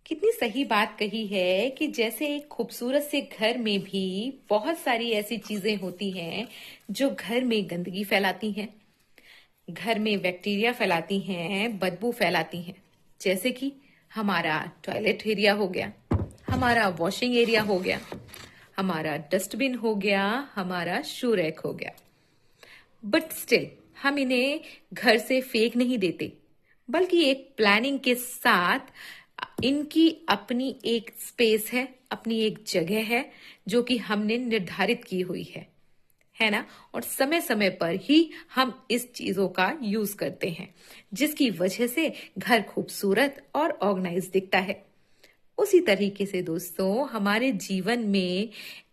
कितनी सही बात कही है कि जैसे एक खूबसूरत से घर में भी बहुत सारी ऐसी चीजें होती हैं जो घर में गंदगी फैलाती हैं, घर में बैक्टीरिया फैलाती हैं, बदबू फैलाती हैं। जैसे कि हमारा टॉयलेट एरिया हो गया, हमारा वॉशिंग एरिया हो गया, हमारा डस्टबिन हो गया, हमारा शू रैक हो गया। बट स्टिल हम इन्हें घर से फेंक नहीं देते, बल्कि एक प्लानिंग के साथ इनकी अपनी एक स्पेस है, अपनी एक जगह है जो कि हमने निर्धारित की हुई है ना। और समय समय पर ही हम इस चीजों का यूज करते हैं, जिसकी वजह से घर खूबसूरत और ऑर्गेनाइज दिखता है। उसी तरीके से दोस्तों, हमारे जीवन में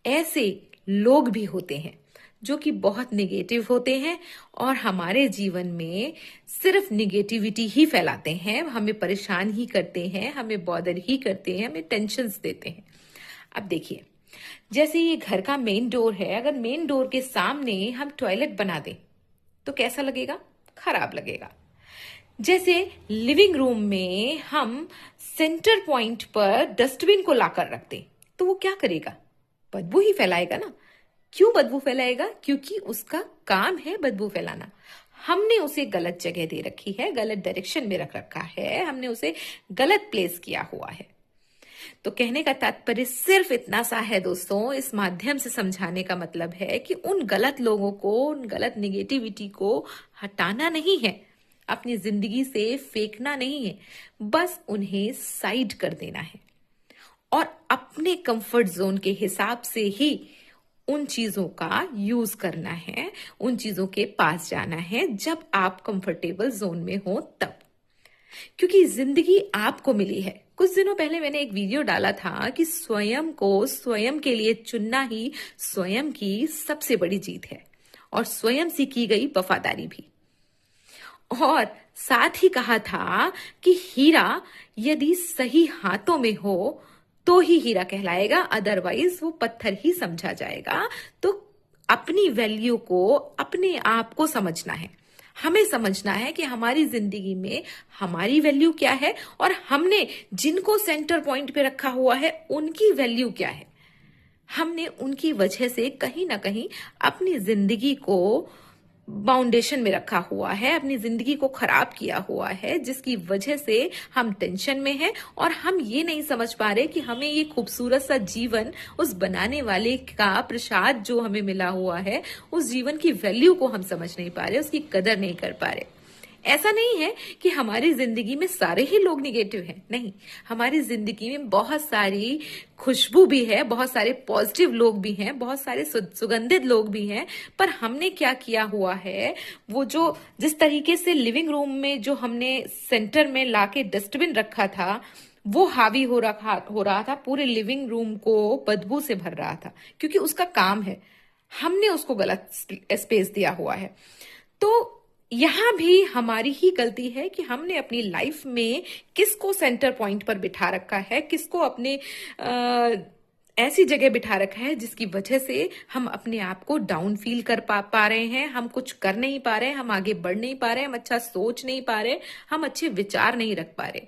ऐसे लोग भी होते हैं जो कि बहुत निगेटिव होते हैं और हमारे जीवन में सिर्फ निगेटिविटी ही फैलाते हैं, हमें परेशान ही करते हैं, हमें बॉदर ही करते हैं, हमें टेंशन्स देते हैं। अब देखिए, जैसे ये घर का मेन डोर है, अगर मेन डोर के सामने हम टॉयलेट बना दें तो कैसा लगेगा? खराब लगेगा। जैसे लिविंग रूम में हम सेंटर पॉइंट पर डस्टबिन को लाकर रख दें तो वो क्या करेगा? बदबू ही फैलाएगा ना। क्यों बदबू फैलाएगा? क्योंकि उसका काम है बदबू फैलाना। हमने उसे गलत जगह दे रखी है, गलत डायरेक्शन में रख रखा है, हमने उसे गलत प्लेस किया हुआ है। तो कहने का तात्पर्य सिर्फ इतना सा है दोस्तों, इस माध्यम से समझाने का मतलब है कि उन गलत लोगों को, उन गलत निगेटिविटी को हटाना नहीं है, अपनी जिंदगी से फेंकना नहीं है, बस उन्हें साइड कर देना है और अपने कंफर्ट जोन के हिसाब से ही उन चीजों का यूज करना है, उन चीजों के पास जाना है जब आप कंफर्टेबल जोन में हो तब। क्योंकि जिंदगी आपको मिली है। कुछ दिनों पहले मैंने एक वीडियो डाला था कि स्वयं को स्वयं के लिए चुनना ही स्वयं की सबसे बड़ी जीत है और स्वयं से की गई वफादारी भी। और साथ ही कहा था कि हीरा यदि सही हाथों में हो तो ही हीरा कहलाएगा, अदरवाइज वो पत्थर ही समझा जाएगा। तो अपनी वैल्यू को, अपने आप को समझना है। हमें समझना है कि हमारी जिंदगी में हमारी वैल्यू क्या है और हमने जिनको सेंटर पॉइंट पे रखा हुआ है उनकी वैल्यू क्या है। हमने उनकी वजह से कहीं ना कहीं अपनी जिंदगी को बाउंडेशन में रखा हुआ है, अपनी जिंदगी को खराब किया हुआ है, जिसकी वजह से हम टेंशन में हैं और हम ये नहीं समझ पा रहे कि हमें ये खूबसूरत सा जीवन उस बनाने वाले का प्रसाद जो हमें मिला हुआ है, उस जीवन की वैल्यू को हम समझ नहीं पा रहे, उसकी कदर नहीं कर पा रहे। ऐसा नहीं है कि हमारी जिंदगी में सारे ही लोग निगेटिव हैं, नहीं। हमारी जिंदगी में बहुत सारी खुशबू भी है, बहुत सारे पॉजिटिव लोग भी हैं, बहुत सारे सुगंधित लोग भी हैं। पर हमने क्या किया हुआ है, वो जो जिस तरीके से लिविंग रूम में जो हमने सेंटर में लाके डस्टबिन रखा था, वो हावी हो रहा था, पूरे लिविंग रूम को बदबू से भर रहा था, क्योंकि उसका काम है। हमने उसको गलत स्पेस दिया हुआ है। तो यहां भी हमारी ही गलती है कि हमने अपनी लाइफ में किसको सेंटर पॉइंट पर बिठा रखा है, किसको अपने ऐसी जगह बिठा रखा है जिसकी वजह से हम अपने आप को डाउन फील कर पा रहे हैं, हम कुछ कर नहीं पा रहे हैं, हम आगे बढ़ नहीं पा रहे हैं, हम अच्छा सोच नहीं पा रहे, हम अच्छे विचार नहीं रख पा रहे।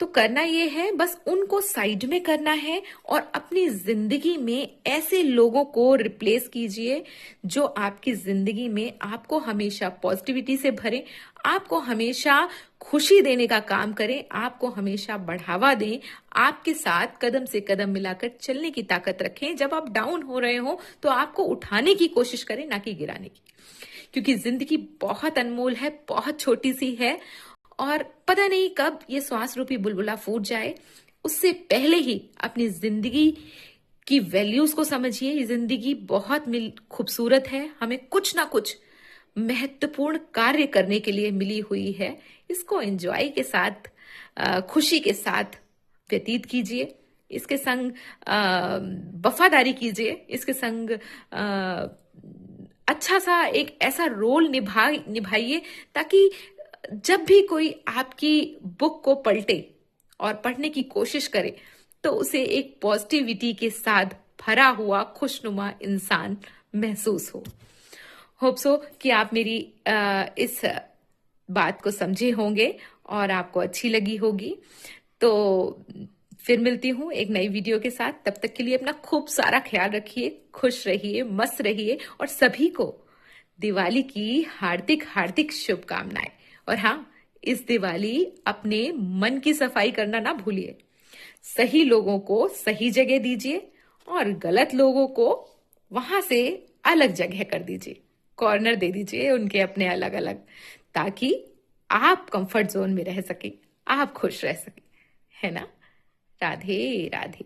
तो करना ये है, बस उनको साइड में करना है और अपनी जिंदगी में ऐसे लोगों को रिप्लेस कीजिए जो आपकी जिंदगी में आपको हमेशा पॉजिटिविटी से भरे, आपको हमेशा खुशी देने का काम करें, आपको हमेशा बढ़ावा दें, आपके साथ कदम से कदम मिलाकर चलने की ताकत रखें। जब आप डाउन हो रहे हो तो आपको उठाने की कोशिश करें, ना कि गिराने की। क्योंकि जिंदगी बहुत अनमोल है, बहुत छोटी सी है और पता नहीं कब ये श्वास रूपी बुलबुला फूट जाए। उससे पहले ही अपनी जिंदगी की वैल्यूज को समझिए। ये जिंदगी बहुत खूबसूरत है, हमें कुछ ना कुछ महत्वपूर्ण कार्य करने के लिए मिली हुई है। इसको एंजॉय के साथ, खुशी के साथ व्यतीत कीजिए। इसके संग वफादारी कीजिए, इसके संग अच्छा सा एक ऐसा रोल निभाइए ताकि जब भी कोई आपकी बुक को पलटे और पढ़ने की कोशिश करे तो उसे एक पॉजिटिविटी के साथ भरा हुआ खुशनुमा इंसान महसूस हो। होप सो कि आप मेरी इस बात को समझे होंगे और आपको अच्छी लगी होगी। तो फिर मिलती हूँ एक नई वीडियो के साथ। तब तक के लिए अपना खूब सारा ख्याल रखिए, खुश रहिए, मस्त रहिए और सभी को दिवाली की हार्दिक हार्दिक शुभकामनाएं। और हाँ, इस दिवाली अपने मन की सफाई करना ना भूलिए। सही लोगों को सही जगह दीजिए और गलत लोगों को वहां से अलग जगह कर दीजिए, कॉर्नर दे दीजिए उनके अपने अलग अलग, ताकि आप कंफर्ट जोन में रह सके, आप खुश रह सके, है ना। राधे राधे।